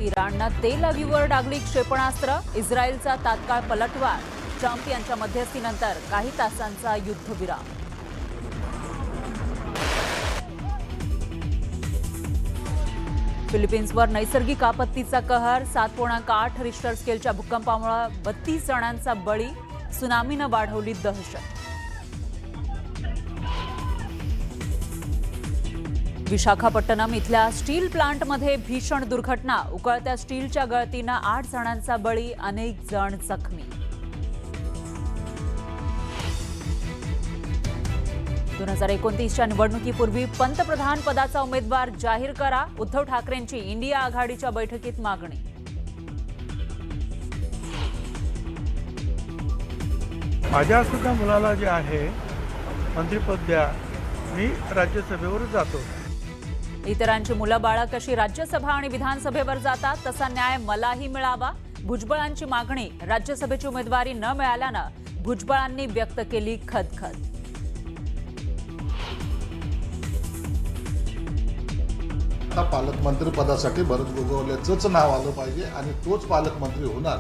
इराणनं तेल अवीवर डागली क्षेपणास्त्र, इस्रायलचा तात्काळ पलटवार, ट्रम्प यांच्या मध्यस्थीनंतर काही तासांचा युद्धविराम. फिलिपिन्सवर नैसर्गिक आपत्तीचा कहर, 7.8 रिश्टर स्केलच्या भूकंपामुळे 32 जणांचा बळी, सुनामीनं वाढवली दहशत. विशाखापट्टणम इथल्या स्टील प्लांटमध्ये भीषण दुर्घटना, उकळत्या स्टीलच्या गळतीनं 8 जणांचा बळी, अनेक जण जखमी. 2029च्या निवडणुकीपूर्वी पंतप्रधान पदाचा उमेदवार जाहीर करा, उद्धव ठाकरेंची इंडिया आघाडीच्या बैठकीत मागणी. माझ्या सुद्धा मुलाला जे आहे मंत्रिपद द्या, मी राज्यसभेवर जातो. इतरांची मुलं बाळं कशी राज्यसभा आणि विधानसभेवर जातात, तसा न्याय मलाही मिळावा. भुजबळांची मागणी, राज्यसभेची उमेदवारी न मिळाल्यानं भुजबळांनी व्यक्त केली खदखद. आता पालकमंत्री पदासाठी भरत गोगावलेचंच नाव आलं पाहिजे आणि तोच पालकमंत्री होणार.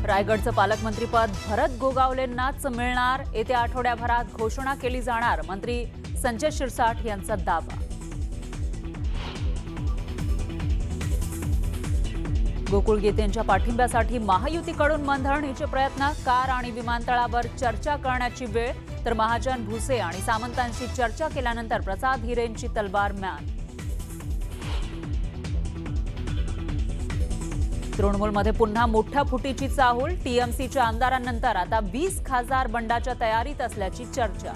रायगडचं पालकमंत्रीपद भरत गोगावलेंनाच मिळणार, येत्या आठवड्याभरात घोषणा केली जाणार, मंत्री संजय शिरसाट यांचा दावा. गोकुळ गीतेंच्या पाठिंब्यासाठी महायुतीकडून मनधरणीचे प्रयत्न, कार आणि विमानतळावर चर्चा करण्याची वेळ, तर महाजन, भुसे आणि सामंतांशी चर्चा केल्यानंतर प्रसाद हिरेंची तलवार म्यान. तृणमूलमध्ये पुन्हा मोठ्या फुटीची चाहूल, टीएमसीच्या आमदारांनंतर आता 20 खासदार बंडाच्या तयारीत असल्याची चर्चा.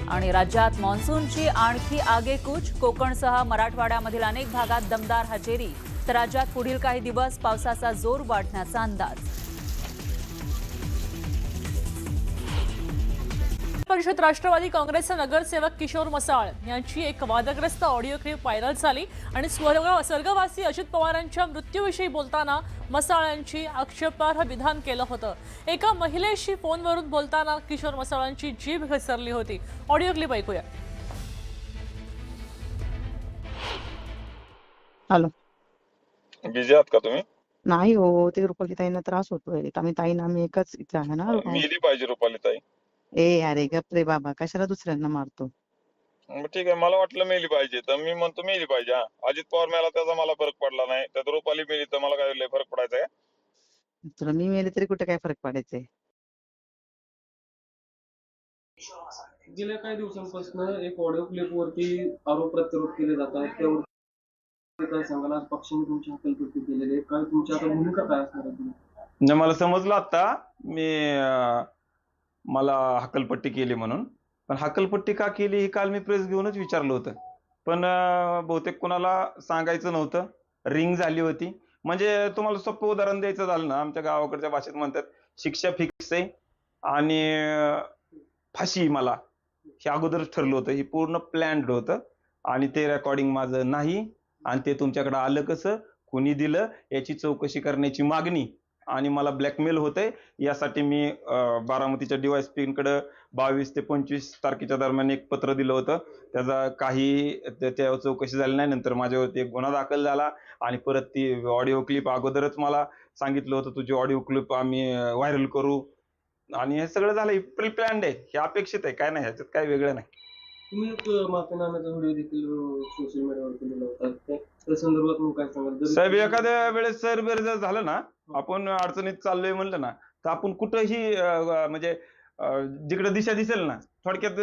आणि राज्यात मान्सूनची आणखी आगेकूच, कोकणसह मराठवाड्यामधील अनेक भागात दमदार हजेरी, तर राज्यात पुढील काही दिवस पावसाचा जोर वाढण्याचा अंदाज. परिषद राष्ट्रवादी काँग्रेसचे नगरसेवक किशोर मसाळ यांची एक वादग्रस्त ऑडिओ क्लिप व्हायरल झाली आणि स्वर्गवासी अजित पवारांच्या मृत्यूविषयी बोलताना मसाळ यांची आक्षेपार्ह विधान केलं होतं. एका महिलेशी फोनवरून बोलताना किशोर मसाळांची जीभ घसरली होती. ऑडिओ क्लिप ऐकूया. हॅलो, बिझी आहात का तुम्ही? नाही हो, ते रुपाली ताईंना त्रास होतोय. आम्ही ताईंना आम्ही एकच इथे आहे ना. मेली पाहिजे रुपाली ताई. अरे गप रे बाबा, कशाला दुसऱ्यांना मारतो. मग ठीक आहे, मला वाटलं मेली पाहिजे तर मी म्हणतो मेली पाहिजे. हा, अजित पवार मेला त्याचा मला फरक पडला नाही, त्यात रुपाली मेली तर मला काय लय फरक पडायचा आहे? तुला मी मेले तरी कुठे काय फरक पडायचंय. गेल्या काही दिवसांपासून एक ऑडिओ क्लिप वरती आरोप प्रत्यारोप केले जातात, त्यावर काय सांगाल? आज पक्षाने तुमची हकालपट्टी केलेली आहे, काय तुमची आता भूमिका काय असणार आहे? नाही, मला समजलं आता मला हकलपट्टी केली म्हणून. पण हकलपट्टी का केली हे काल मी प्रेस घेऊनच विचारलं होतं, पण बहुतेक कोणाला सांगायचं नव्हतं. रिंग झाली होती. म्हणजे तुम्हाला सोपं उदाहरण द्यायचं झालं ना, आमच्या गावाकडच्या भाषेत म्हणतात शिक्षा फिक्स आहे आणि फाशी मला, हे अगोदरच ठरलं होतं. हे पूर्ण प्लॅन्ड होतं आणि ते रेकॉर्डिंग माझं नाही आणि ते तुमच्याकडे आलं कसं, कोणी दिलं याची चौकशी करण्याची मागणी आणि मला ब्लॅकमेल होतंय. यासाठी मी बारामतीच्या DYSP-कडे 22 ते 25 तारखेच्या दरम्यान एक पत्र दिलं होतं. त्याचा काही त्याच्यावर चौकशी झाली नाही. नंतर माझ्यावरती एक गुन्हा दाखल झाला आणि परत ती ऑडिओ क्लिप अगोदरच मला सांगितलं होतं तुझी ऑडिओ क्लिप आम्ही व्हायरल करू आणि हे सगळं झालं. प्री प्लॅन्ड आहे, हे अपेक्षित आहे, काय नाही, ह्याच्यात काही वेगळं नाही. तुम्ही एक माफीनाम्याचा व्हिडिओ देखील सोशल मीडियावर केलेला होता, त्या संदर्भात मग काय सांगाल? साहेब, एखाद्या वेळेस सर जर झालं ना, आपण अडचणीत चाललोय म्हणलं ना, तर आपण कुठंही म्हणजे जिकडे दिशा दिसेल ना, थोडक्यात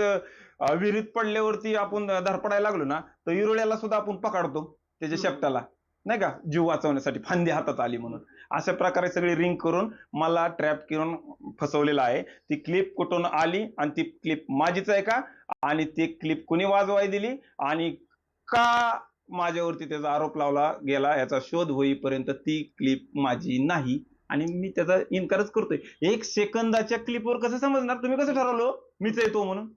विहिरीत पडल्यावरती आपण धडपडायला लागलो ना, तर इरोळ्याला सुद्धा आपण पकडतो त्याच्या शेपटाला, नाही का, जीव वाचवण्यासाठी, फांदी हातात आली म्हणून. अशा प्रकारे सगळी रिंग करून मला ट्रॅप करून फसवलेलं आहे. ती क्लिप कुठून आली आणि ती क्लिप माझीच आहे का आणि ती क्लिप कुणी वाजवाय दिली आणि का माझ्यावरती त्याचा आरोप लावला गेला याचा शोध होईपर्यंत ती क्लिप माझी नाही आणि मी त्याचा इन्कारच करतोय. 1 सेकंदाच्या क्लिपवर कसं समजणार? तुम्ही कसं ठरवलं मीच येतो म्हणून?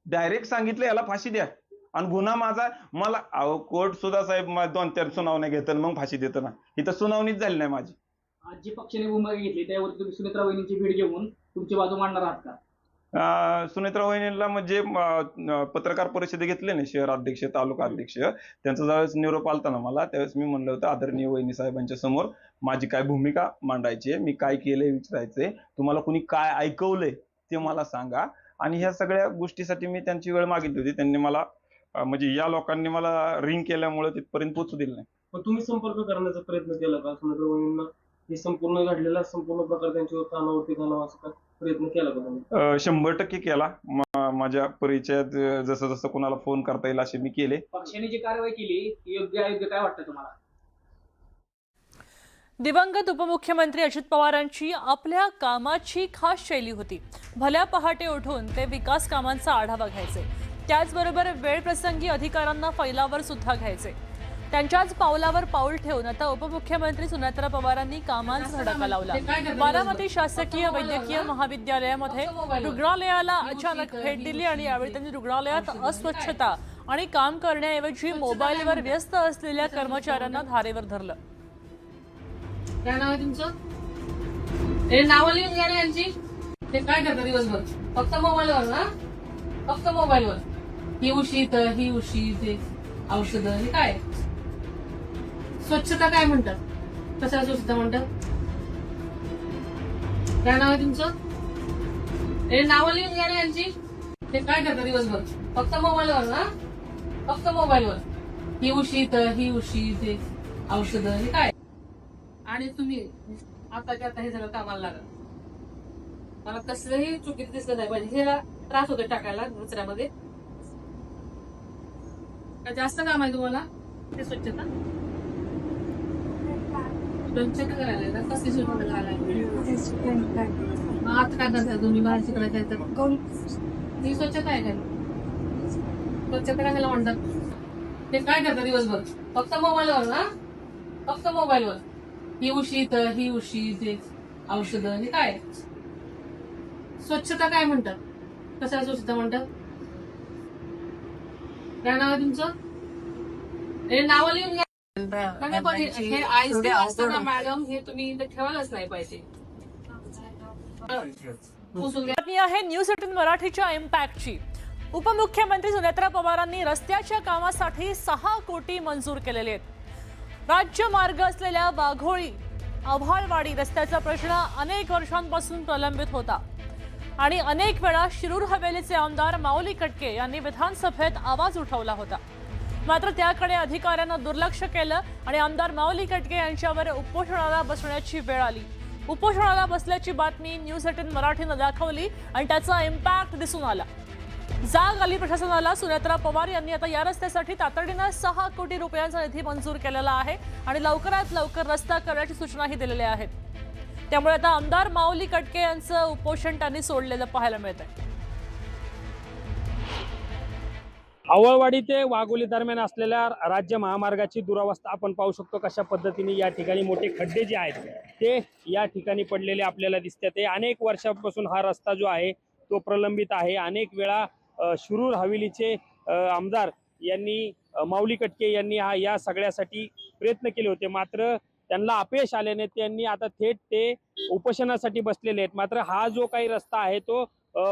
डायरेक्ट सांगितलं याला फाशी द्या आणि गुन्हा माझा. मला कोर्ट सुद्धा साहेब 2-4 सुनावण्या घेतं मग फाशी देतं ना, इथं सुनावणीच झाली नाही माझी. आज जी पक्षाने भूमिका घेतली त्यावर तुम्ही सुनेत्रा वहिनींची भेट घेऊन तुमची बाजू मांडणार आहात का? सुनेत्रा वहिनींना म्हणजे पत्रकार परिषद घेतले ना, शहर अध्यक्ष, तालुका अध्यक्ष, त्यांचा ज्यावेळेस निरोप आलता ना मला, त्यावेळेस मी म्हणलं होतं आदरणीय वहिनी साहेबांच्या समोर माझी काय भूमिका मांडायची आहे, मी काय केलंय विचारायचंय, तुम्हाला कुणी काय ऐकवलंय ते मला सांगा. आणि ह्या सगळ्या गोष्टीसाठी मी त्यांची वेळ मागितली होती. त्यांनी मला म्हणजे या लोकांनी मला रिंग केल्यामुळे तिथपर्यंत पोहोचू दिलं नाही. पण तुम्ही संपर्क करण्याचा प्रयत्न केला का सुनेत्रा वहिनींना? हे संपूर्ण घडलेला संपूर्ण प्रकार त्यांच्यावर कानावरती घालावा असा काय प्रयत्न केला का तुम्ही? 100% केला. माझ्या परिचयात जसं जसं कोणाला फोन करता येईल असे मी केले. पक्षाने जी कारवाई केली ती योग्य अयोग्य काय वाटतं तुम्हाला? दिवंगत उपमुख्यमंत्री अजित पवारांची आपल्या कामाची खास शैली होती. भल्या पहाटे उठून ते विकास कामांचा आढावा घ्यायचे. त्याचबरोबर वेळ प्रसंगी अधिकाऱ्यांना फैलावर सुद्धा घ्यायचे. त्यांच्याच पावलावर पाऊल ठेवून आता उपमुख्यमंत्री सुनेत्रा पवारांनी कामांचा धडाका लावला. बारामती शासकीय वैद्यकीय महाविद्यालयामध्ये रुग्णालयाला अचानक भेट दिली आणि यावेळी त्यांनी रुग्णालयात अस्वच्छता आणि काम करण्याऐवजी मोबाईलवर व्यस्त असलेल्या कर्मचाऱ्यांना धारेवर धरलं. काय नाव आहे तुमचं? हे नावं लिहून घ्या ना यांची. ते काय करतात दिवसभर? फक्त मोबाईलवर ना? फक्त मोबाईलवर. ही उशी तर ही उशी, ते औषधं, हे काय? स्वच्छता काय म्हणतात? कशाला स्वच्छता म्हणतात? काय नाव आहे तुमचं? हे नावं लिहून घ्या ना यांची. ते काय करतात दिवसभर? फक्त मोबाईलवर ना? फक्त मोबाईलवर. ही उशी तर ही उशी, ते औषधं, हे काय? आणि तुम्ही आताच्या आता हे सगळं कामाला लागल. मला कसलंही चुकीचं दिसलं नाही पाहिजे. ह्याला त्रास होतो टाकायला दुसऱ्यामध्ये. जास्त काम आहे तुम्हाला ते स्वच्छता करायला कसली स्वच्छता करायला आत काय करता तुम्ही बाहेर शिकायचं तर ही स्वच्छता आहे काय? स्वच्छता करायला म्हणतात. ते काय करता दिवसभर? फक्त मोबाईलवर ना? फक्त मोबाईलवर. ही उशी तर ही उशी, ते औषधं, हे काय? स्वच्छता काय म्हणतात? कशाला स्वच्छता म्हणतात? काय नाव आहे तुमचं? हे नावं लिहून घ्या. हे आईस असताना मॅडम हे तुम्ही इथे ठेवायलाच नाही पाहिजे. बातमी आहे न्यूज 18 मराठीच्या इम्पॅक्टची. उपमुख्यमंत्री सुनेत्रा पवारांनी रस्त्याच्या कामासाठी 6 कोटी मंजूर केलेले आहेत. राज्य मार्ग असलेल्या वाघोळी आव्हाळवाडी रस्त्याचा प्रश्न अनेक वर्षांपासून प्रलंबित होता आणि अनेक वेळा शिरूर हवेलीचे आमदार माऊली कटके यांनी विधानसभेत आवाज उठवला होता. मात्र त्याकडे अधिकाऱ्यांना दुर्लक्ष केलं आणि आमदार माऊली कटके यांच्यावर उपोषणाला बसण्याची वेळ आली. उपोषणाला बसल्याची बातमी न्यूज 18 मराठीनं दाखवली आणि त्याचा इम्पॅक्ट दिसून आला. जाग आली प्रशासनाला. सुनेत्रा पवार यांनी आता या रस्त्यासाठी तातडीनं 6 कोटी रुपयांचा निधी मंजूर केलेला आहे आणि लवकरात लवकर रस्ता करण्याची सूचनाही दिलेल्या आहेत. त्यामुळे आता आमदार माऊली कटके यांचं उपोषण त्यांनी सोडलेलं पाहायला मिळतंय. आव्हाळवाडी ते वाघोली दरम्यान असलेल्या राज्य महामार्गाची दुरावस्था आपण पाहू शकतो. कशा पद्धतीने या ठिकाणी मोठे खड्डे जे आहेत ते या ठिकाणी पडलेले आपल्याला दिसतात. अनेक वर्षापासून हा रस्ता जो आहे तो प्रलंबित आहे. अनेक वेळा शिरूर हवेलीचे आमदार यांनी माऊली कटके यांनी या सगळ्यासाठी प्रयत्न केले होते. मात्र त्यांना अपयश आल्याने त्यांनी आता थेट ते उपोषणासाठी बसलेले आहेत. मात्र हा जो काही रस्ता आहे तो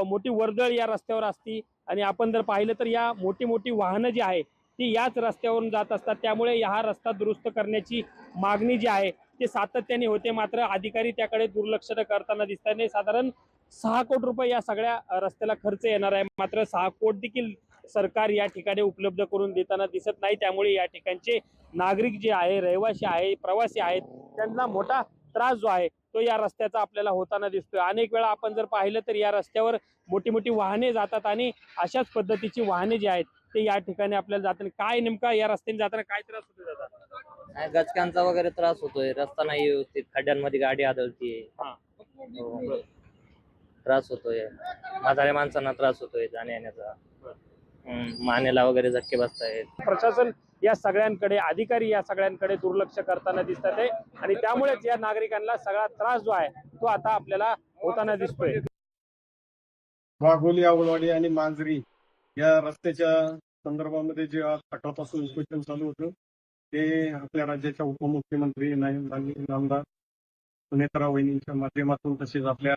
मोठी वर्दळ या रस्त्यावर असती आणि आपण जर पाहिलं तर या मोठी मोठी वाहनं जी आहे ती याच रस्त्यावरून जात असतात. त्यामुळे हा रस्ता दुरुस्त करण्याची मागणी जी आहे ते सातत्याने होते. मात्र अधिकारी त्याकडे दुर्लक्ष करताना दिसतात. साधारण 6 कोटी रुपये या सगळ्या रस्त्याला खर्च येणार आहे. मात्र 6 कोटी देखील सरकार या ठिकाणी उपलब्ध करून देताना दिसत नाही. त्यामुळे या ठिकाणचे नागरिक जे आहे, रहिवासी आहे, प्रवासी आहेत, त्यांना मोठा त्रास जो आहे तो या रस्त्याचा आपल्याला होताना दिसतोय. अनेक वेळा आपण जर पाहिलं तर या रस्त्यावर मोठी मोठी वाहने जातात आणि अशाच पद्धतीची वाहने जी आहेत ते या ठिकाणी आपल्याला जाताना काय नेमका या रस्त्याने जाताना काय त्रास होतो दादा? गचक्यांचा वगैरे त्रास होतोय. रस्ता नाही व्यवस्थित, खड्ड्यांमध्ये गाडी आदळतीये, त्रास होतोय. म्हाताऱ्या माणसांना त्रास होतोय जाण्या येण्याचा. मानेला वगैरे झटके बसतायत. प्रशासन या सगळ्यांकडे, अधिकारी या सगळ्यांकडे दुर्लक्ष करताना दिसतात आहे आणि त्यामुळेच या नागरिकांना सगळा त्रास जो आहे तो आता आपल्याला होताना दिसतोय. वाघोली, आव्हाळवाडी आणि मांजरी या रस्त्याच्या संदर्भामध्ये जे आज सकाळपासून उपोषण चालू होतं ते आपल्या राज्याच्या उपमुख्यमंत्री आमदार सुनेत्रा वहिनींच्या माध्यमातून, तसेच आपल्या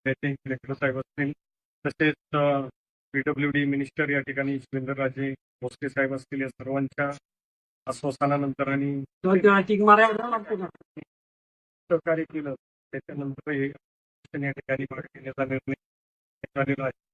कलेक्टर साहेब असतील, तसेच PWD मिनिस्टर या ठिकाणी शिवेंद्रराजे भोसले साहेब असतील या सर्वांच्या आश्वासनानंतर आणि सहकार्य केलं त्याच्यानंतर हे या ठिकाणी भाग घेण्याचा निर्णय झालेला आहे.